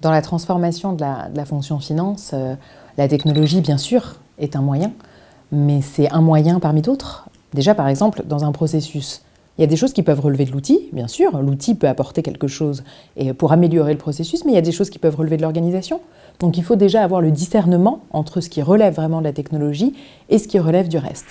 Dans la transformation de la fonction finance, la technologie, bien sûr, est un moyen, mais c'est un moyen parmi d'autres. Déjà, par exemple, dans un processus, il y a des choses qui peuvent relever de l'outil, bien sûr. L'outil peut apporter quelque chose pour améliorer le processus, mais il y a des choses qui peuvent relever de l'organisation. Donc il faut déjà avoir le discernement entre ce qui relève vraiment de la technologie et ce qui relève du reste.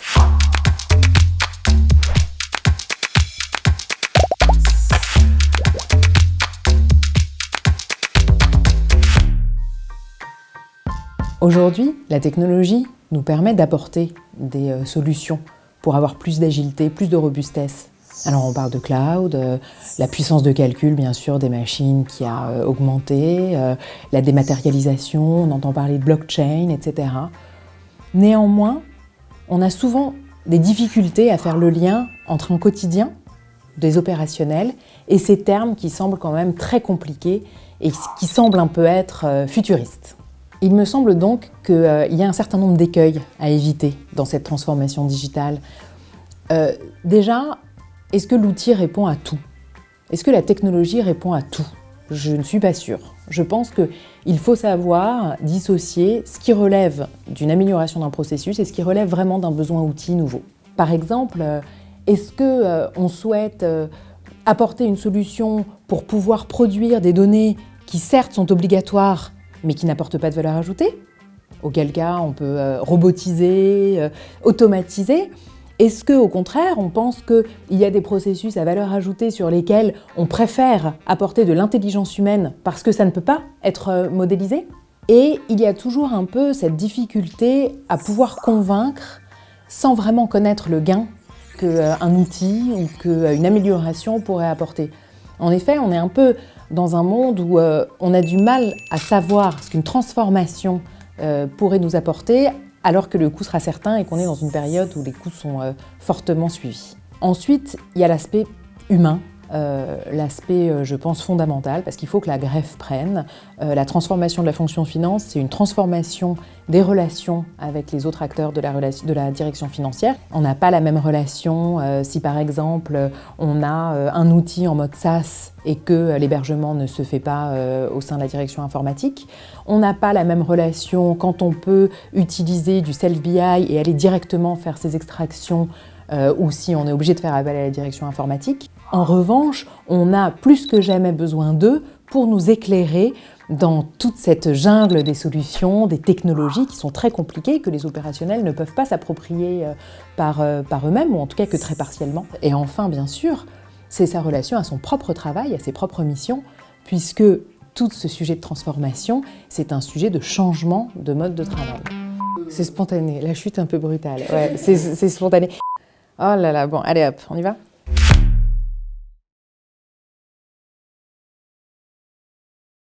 Aujourd'hui, la technologie nous permet d'apporter des solutions pour avoir plus d'agilité, plus de robustesse. Alors on parle de cloud, la puissance de calcul bien sûr des machines qui a augmenté, la dématérialisation, on entend parler de blockchain, etc. Néanmoins, on a souvent des difficultés à faire le lien entre un quotidien, des opérationnels, et ces termes qui semblent quand même très compliqués et qui semblent un peu être futuristes. Il me semble donc qu'il y a un certain nombre d'écueils à éviter dans cette transformation digitale. Déjà, est-ce que l'outil répond à tout? Est-ce que la technologie répond à tout? Je ne suis pas sûre. Je pense qu'il faut savoir dissocier ce qui relève d'une amélioration d'un processus et ce qui relève vraiment d'un besoin outil nouveau. Par exemple, est-ce qu'on souhaite apporter une solution pour pouvoir produire des données qui certes sont obligatoires mais qui n'apportent pas de valeur ajoutée? Auquel cas on peut robotiser, automatiser. Est-ce qu'au contraire, on pense qu'il y a des processus à valeur ajoutée sur lesquels on préfère apporter de l'intelligence humaine parce que ça ne peut pas être modélisé? Et il y a toujours un peu cette difficulté à pouvoir convaincre sans vraiment connaître le gain qu'un outil ou qu'une amélioration pourrait apporter. En effet, on est un peu dans un monde où on a du mal à savoir ce qu'une transformation pourrait nous apporter, alors que le coût sera certain et qu'on est dans une période où les coûts sont fortement suivis. Ensuite, il y a l'aspect humain, l'aspect, je pense, fondamental, parce qu'il faut que la greffe prenne. La transformation de la fonction finance, c'est une transformation des relations avec les autres acteurs de la direction financière. On n'a pas la même relation si, par exemple, on a un outil en mode SaaS et que l'hébergement ne se fait pas au sein de la direction informatique. On n'a pas la même relation quand on peut utiliser du self-BI et aller directement faire ses extractions ou si on est obligé de faire appel à la direction informatique. En revanche, on a plus que jamais besoin d'eux pour nous éclairer dans toute cette jungle des solutions, des technologies qui sont très compliquées et que les opérationnels ne peuvent pas s'approprier par eux-mêmes, ou en tout cas que très partiellement. Et enfin, bien sûr, c'est sa relation à son propre travail, à ses propres missions, puisque tout ce sujet de transformation, c'est un sujet de changement de mode de travail. C'est spontané, la chute un peu brutale, ouais, c'est spontané. Oh là là, bon, allez hop, on y va ?